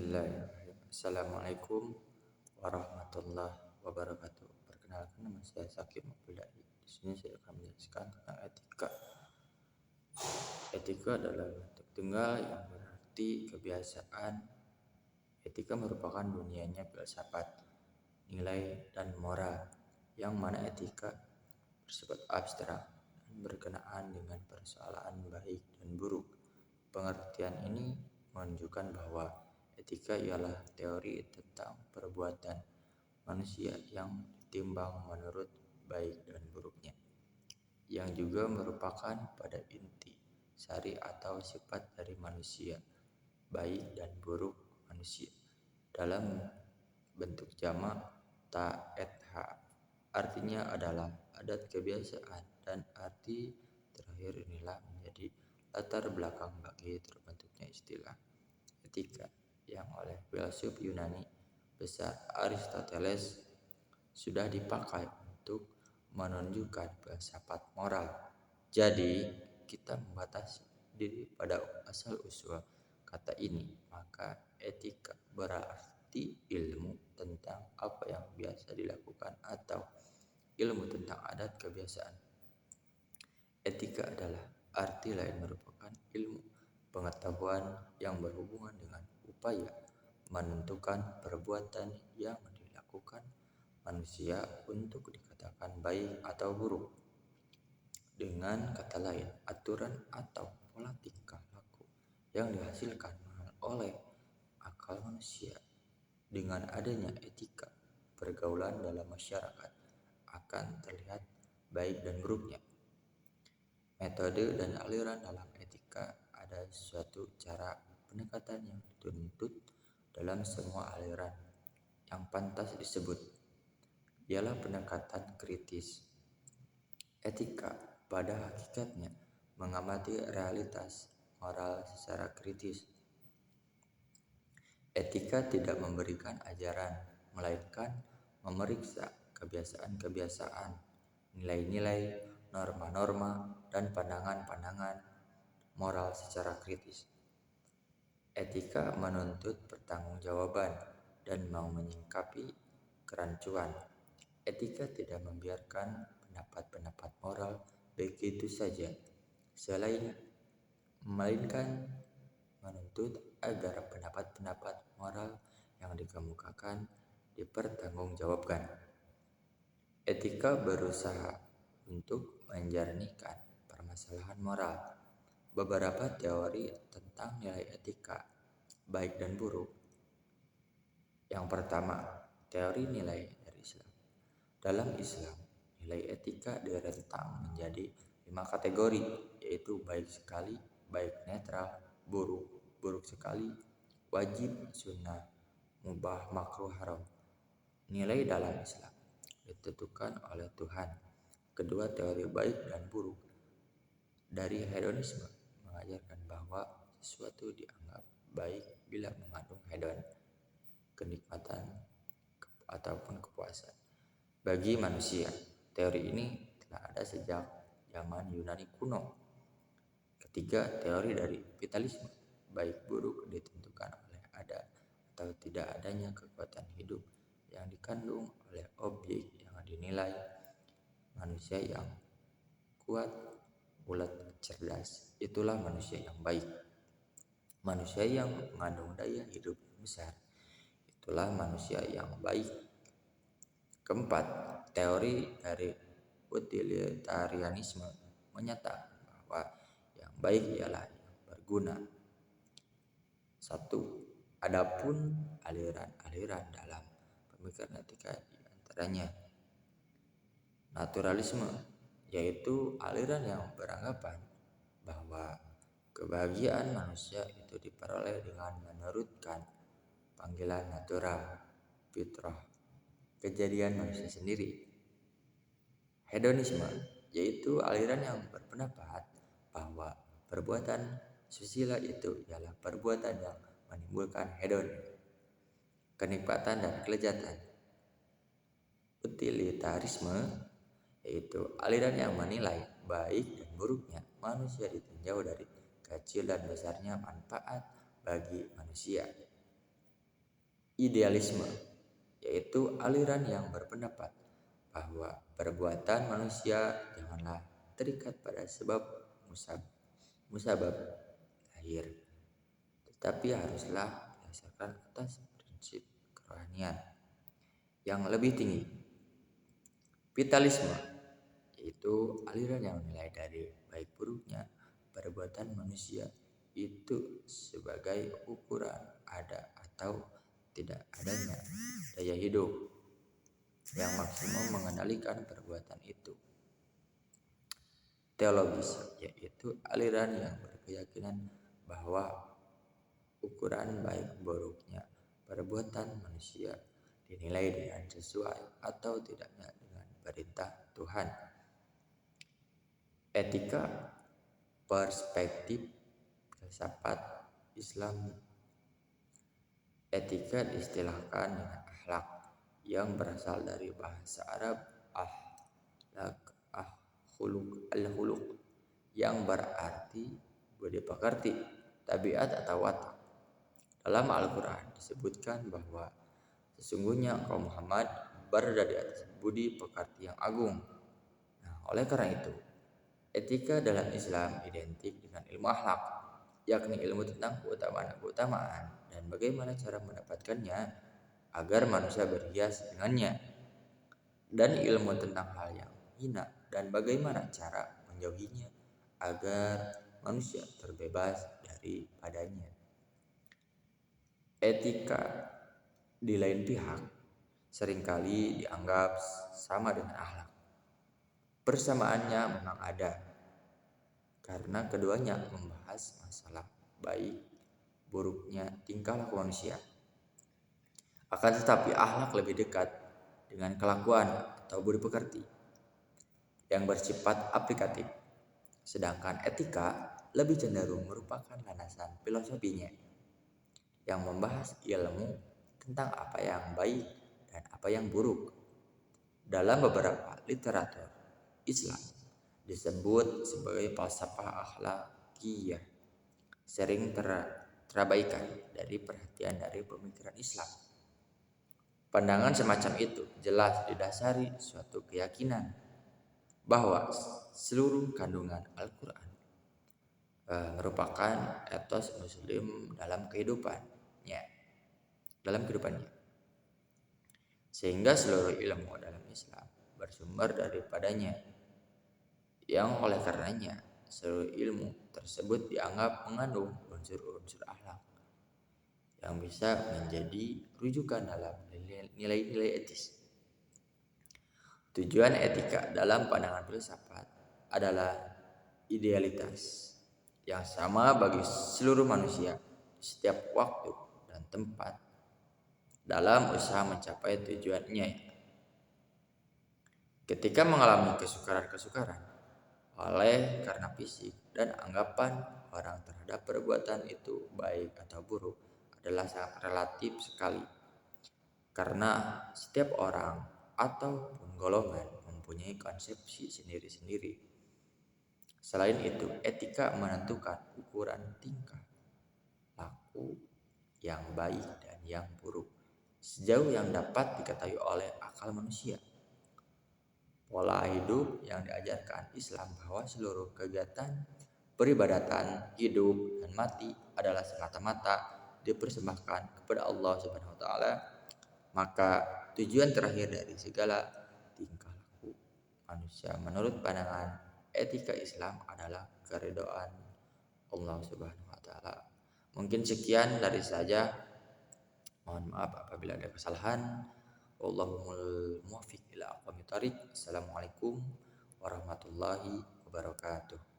Bismillahirrahmanirrahim. Assalamualaikum warahmatullahi wabarakatuh. Perkenalkan, nama saya Sakim Abdullah. Di sini saya akan menjelaskan tentang etika. Etika adalah bentuk tunggal yang berarti kebiasaan. Etika merupakan dunianya filsafat, nilai, dan moral, yang mana etika bersifat abstrak dan berkenaan dengan persoalan baik dan buruk. Pengertian ini menunjukkan bahwa etika ialah teori tentang perbuatan manusia yang ditimbang menurut baik dan buruknya, yang juga merupakan pada inti sari atau sifat dari manusia, baik dan buruk manusia, dalam bentuk jamak ta'etha. Artinya adalah adat kebiasaan, dan arti terakhir inilah menjadi latar belakang bagi terbentuknya istilah etika yang oleh filsuf Yunani besar Aristoteles sudah dipakai untuk menunjukkan filsafat moral. Jadi, kita membatasi diri pada asal-usul kata ini, maka etika berarti ilmu tentang apa yang biasa dilakukan atau ilmu tentang adat kebiasaan. Etika adalah arti lain merupakan ilmu pengetahuan yang berhubungan dengan upaya menentukan perbuatan yang dilakukan manusia untuk dikatakan baik atau buruk. Dengan kata lain, aturan atau pola tingkah laku yang dihasilkan oleh akal manusia. Dengan adanya etika, pergaulan dalam masyarakat akan terlihat baik dan buruknya. Metode dan aliran dalam etika ada suatu cara pendekatan yang dituntut dalam semua aliran yang pantas disebut ialah pendekatan kritis. Etika pada hakikatnya mengamati realitas moral secara kritis. Etika tidak memberikan ajaran, melainkan memeriksa kebiasaan-kebiasaan, nilai-nilai, norma-norma, dan pandangan-pandangan moral secara kritis. Etika menuntut pertanggungjawaban dan mau menyingkapi kerancuan. Etika tidak membiarkan pendapat-pendapat moral begitu saja, melainkan menuntut agar pendapat-pendapat moral yang dikemukakan dipertanggungjawabkan. Etika berusaha untuk menjernihkan permasalahan moral. Beberapa teori tentang nilai etika, baik dan buruk. Yang pertama, teori nilai dari Islam. Dalam Islam, nilai etika direntang menjadi 5 kategori, yaitu baik sekali, baik netral, buruk, buruk sekali, wajib, sunnah, mubah, makruh, haram. Nilai dalam Islam ditentukan oleh Tuhan. Kedua, teori baik dan buruk dari hedonisme mengajarkan bahwa sesuatu dianggap baik bila mengandung hedon, kenikmatan ataupun kepuasan bagi manusia. Teori ini telah ada sejak zaman Yunani kuno. Ketiga, teori dari vitalisme, baik buruk ditentukan oleh ada atau tidak adanya kekuatan hidup yang dikandung oleh objek yang dinilai manusia yang kuat, bulat, cerdas. Itulah manusia yang baik. Manusia yang mengandung daya hidup yang besar, itulah manusia yang baik. Keempat, teori dari utilitarianisme menyatakan bahwa yang baik ialah yang berguna. 1. Adapun aliran-aliran dalam pemikiran etika diantaranya naturalisme, yaitu aliran yang beranggapan bahwa kebahagiaan manusia itu diperoleh dengan menurutkan panggilan natural, fitrah, kejadian manusia sendiri. Hedonisme, yaitu aliran yang berpendapat bahwa perbuatan susila itu ialah perbuatan yang menimbulkan hedon, kenikmatan dan kelezatan. Utilitarisme, yaitu aliran yang menilai baik dan buruknya manusia ditinjau dari kecil dan besarnya manfaat bagi manusia. Idealisme yaitu aliran yang berpendapat bahwa perbuatan manusia janganlah terikat pada sebab musabab lahir, tetapi haruslah berdasarkan atas prinsip kerohanian yang lebih tinggi. Vitalisme yaitu aliran yang menilai dari baik buruknya perbuatan manusia itu sebagai ukuran ada atau tidak adanya daya hidup yang maksimum mengendalikan perbuatan itu. Teologis yaitu aliran yang berkeyakinan bahwa ukuran baik buruknya perbuatan manusia dinilai dengan sesuai atau tidaknya dengan perintah Tuhan. Etika perspektif filsafat Islam. Etika diistilahkan dengan akhlak yang berasal dari bahasa Arab akhlak al-khuluq yang berarti budi pekerti, tabiat atau watak. Dalam Al-Quran disebutkan bahwa sesungguhnya kaum Muhammad berada di atas budi pekerti yang agung. Nah, oleh karena itu, etika dalam Islam identik dengan ilmu akhlak, yakni ilmu tentang keutamaan dan bagaimana cara mendapatkannya agar manusia berhias dengannya, dan ilmu tentang hal yang hina dan bagaimana cara menjauhinya agar manusia terbebas daripadanya. Etika di lain pihak seringkali dianggap sama dengan akhlak. Persamaannya memang ada karena keduanya membahas masalah baik buruknya tingkah laku manusia. Akan tetapi akhlak lebih dekat dengan kelakuan atau budi pekerti yang bersifat aplikatif, sedangkan etika lebih cenderung merupakan landasan filosofinya yang membahas ilmu tentang apa yang baik dan apa yang buruk. Dalam beberapa literatur Islam disebut sebagai falsafah akhlakiyah, sering terabaikan dari perhatian dari pemikiran Islam. Pandangan semacam itu jelas didasari suatu keyakinan bahwa seluruh kandungan Al-Quran merupakan etos Muslim dalam kehidupannya, sehingga seluruh ilmu dalam Islam bersumber daripadanya, yang oleh karenanya seluruh ilmu tersebut dianggap mengandung unsur-unsur akhlak yang bisa menjadi rujukan dalam nilai-nilai etis. Tujuan etika dalam pandangan filsafat adalah idealitas yang sama bagi seluruh manusia di setiap waktu dan tempat dalam usaha mencapai tujuannya. Ketika mengalami kesukaran oleh karena fisik dan anggapan orang terhadap perbuatan itu baik atau buruk adalah sangat relatif sekali, karena setiap orang ataupun golongan mempunyai konsepsi sendiri-sendiri. Selain itu, etika menentukan ukuran tingkah laku yang baik dan yang buruk sejauh yang dapat diketahui oleh akal manusia. Pola hidup yang diajarkan Islam bahwa seluruh kegiatan peribadatan, hidup dan mati adalah semata-mata dipersembahkan kepada Allah Subhanahu wa taala, maka tujuan terakhir dari segala tingkah laku manusia menurut pandangan etika Islam adalah keridhaan Allah Subhanahu wa taala. Mungkin sekian dari saja. Mohon maaf apabila ada kesalahan. Wallahumul muwaffiq ila aqwamit thoriq. Assalamualaikum warahmatullahi wabarakatuh.